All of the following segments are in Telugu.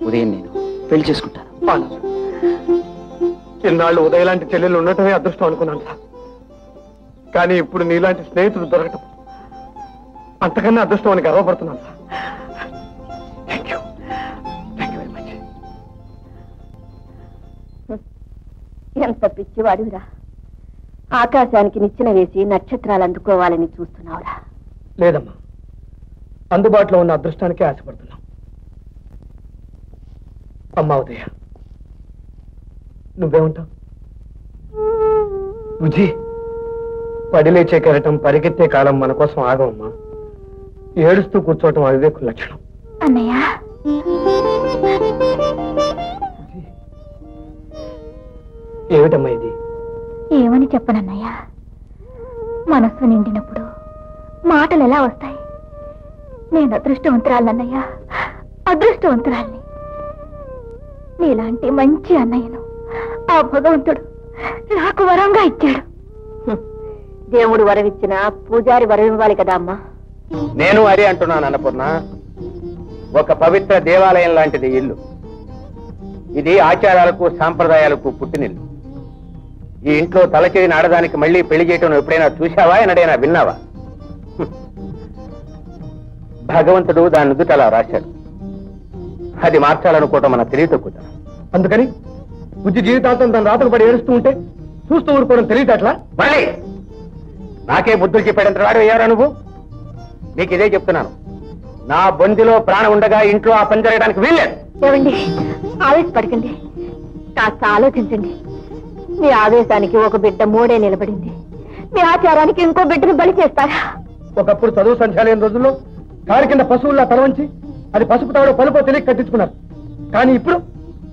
ఉదయం నేను పెళ్లి చేసుకుంటాను. ఇన్నాళ్ళు ఉదయం లాంటి చెల్లెలు ఉండటమే అదృష్టం అనుకున్నాను సార్. కానీ ఇప్పుడు నీలాంటి స్నేహితులు దొరకటం అంతకన్నా అదృష్టం అని గర్వపడుతున్నాను sir. Thank you very much. ఎంత పిచ్చివాడివిరా, ఆకాశానికి నిచ్చెన వేసి నక్షత్రాలు అందుకోవాలని చూస్తున్నావురా. లేదమ్మా, అందుబాటులో ఉన్న అదృష్టానికే ఆశపడుతున్నాం. అమ్మా ఉదయ, నువ్వేమంటావు? బుజ్జి, పడిలేచే కెరటం పరిగెత్తే కాలం మన కోసం ఆగమమ్మా. ఏడుస్తూ కూర్చోవటం అవివేకు లక్షణం. అన్నయ్య, ఏమిటమ్మా ఇది? ఏమని చెప్పనన్నయ్య, మనస్సు నిండినప్పుడు మాటలు ఎలా వస్తాయి? నేను అదృష్టవంతురాలన్నయ్య, అదృష్టవంతురాల్ని. నీలాంటి మంచి అన్నయ్యను ఆ భగవంతుడు నాకు వరంగా ఇచ్చాడు. దేవుడు వరమిచ్చినా పూజారి వరం ఇవ్వాలి కదా అమ్మా. నేను అదే అంటున్నాను అన్నపూర్ణ. ఒక పవిత్ర దేవాలయం లాంటిది ఇల్లు. ఇది ఆచారాలకు సాంప్రదాయాలకు పుట్టినిల్లు. ఈ ఇంట్లో తలచేయి నాడదానికి మళ్ళీ పెళ్లి చేయటం ఎప్పుడైనా చూశావా, ఎన్నడైనా విన్నావా? భగవంతుడు దాని నుదుట అలా రాశాడు. అది మార్చాలనుకోవటం మన తెలివి తక్కువ. అందుకని బుజ్జి జీవితాంతం తన రాతకు పడి ఏడుస్తూ ఉంటే చూస్తూ ఊరుకోవడం తెలియటట్లా? మళ్ళీ నాకే బుద్ధులు చెప్పాడంత వాడు అయ్యారా నువ్వు? నీకు ఇదే చెప్తున్నాను, నా బొందిలో ప్రాణం ఉండగా ఇంట్లో ఆ పని జరగడానికి వీల్లేదు. ఏమండి, ఆవేశపడకండి, కాస్త ఆలోచించండి. మీ ఆవేశానికి ఒక బిడ్డ మూడే నిలబడింది, మీ ఆచారానికి ఇంకో బిడ్డను బలి చేస్తారా? ఒకప్పుడు చదువు సంధ్య లేని రోజుల్లో కారు కింద పశువుల్లా తలవంచి అది పసుపు తాడో పలుపో తెలియక కట్టించుకున్నారు. కానీ ఇప్పుడు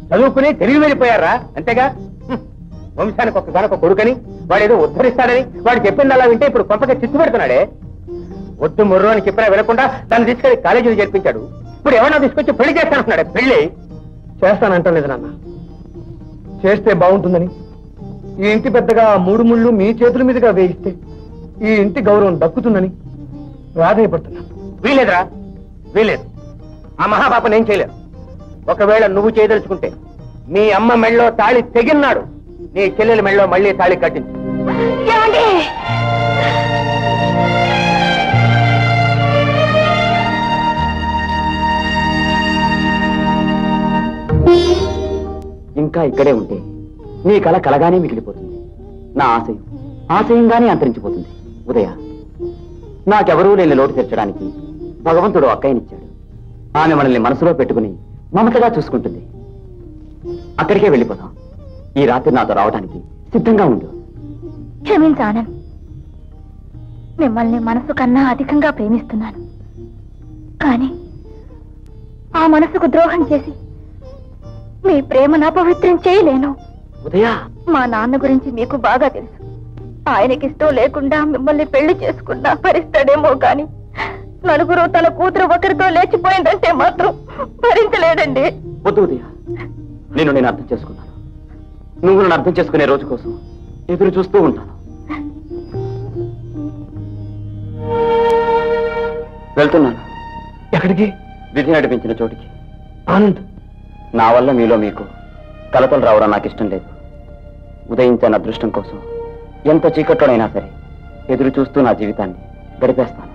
చదువుకుని తెలివి వెళ్ళిపోయారా, అంతేగా? వంశానికి ఒక్కగానొక కొడుకని వాడు ఏదో ఉద్ధరిస్తాడని వాడు చెప్పింది అలా వింటే ఇప్పుడు కొంపగా చిత్తు పెడుతున్నాడే. వద్దు ముర్రు అని చెప్పినా వినకుండా దాన్ని తీసుకెళ్లి కాలేజీలో చేర్పించాడు. ఇప్పుడు ఎవరన్నా తీసుకొచ్చి పెళ్లి చేస్తానంటున్నాడు. పెళ్లి చేస్తానంటలేదు నాన్న, చేస్తే బాగుంటుందని. ఈ ఇంటి పెద్దగా 3 ముళ్ళు మీ చేతుల మీదుగా వేయిస్తే ఈ ఇంటి గౌరవం దక్కుతుందని ప్రాధాయపడుతున్నాను. వీలేదురా, వీలేదు. ఆ మహాపాప నేను చేయలేదు. ఒకవేళ నువ్వు చేయదలుచుకుంటే మీ అమ్మ మెళ్ళో తాళి తెగిన్నాడు నీ చెల్లెల మెళ్ళో మళ్ళీ తాళి కట్టించు. ఇంకా ఇక్కడే ఉంటే నీ కళ కలగానే మిగిలిపోతుంది. నా ఆశయంగానే అంతరించిపోతుంది. ఉదయ, నాకెవరూ లేని లోటు తీర్చడానికి భగవంతుడు అక్కయ్యనిచ్చాడు. ఆమె మనల్ని మనసులో పెట్టుకుని మమతగా చూసుకుంటుంది. అక్కడికే వెళ్ళిపోతాం. ఈ రాత్రి నాతో రావడానికి సిద్ధంగా ఉండు. క్షమించానండి, మిమ్మల్ని మనసు కన్నా అధికంగా ప్రేమిస్తున్నాను. కానీ ఆ మనసుకు ద్రోహం చేసి మీ ప్రేమను అపవిత్రం చేయలేను. ఉదయ, మా నాన్న గురించి మీకు బాగా తెలుసు. ఆయనకిష్టం లేకుండా మిమ్మల్ని పెళ్లి చేసుకున్నా భరిస్తాడేమో కానీ నలుగురు తన కూతురు ఒకరితో లేచిపోయిందంటే మాత్రం భరించలేడండి. వద్దు ఉదయ, నేను అర్థం చేసుకున్నాను. నువ్వు నన్ను అర్థం చేసుకునే రోజు కోసం ఎదురు చూస్తూ ఉంటాను. వెళ్తున్నాను. ఎక్కడికి? విధి నడిపించిన చోటికి. ఆనంద్, నా వల్ల మీలో మీకు కలతలు రావడం నాకు ఇష్టం లేదు. ఉదయించిన అదృష్టం కోసం ఎంత చీకట్లోనైనా సరే ఎదురు చూస్తూ నా జీవితాన్ని గడిపేస్తాను.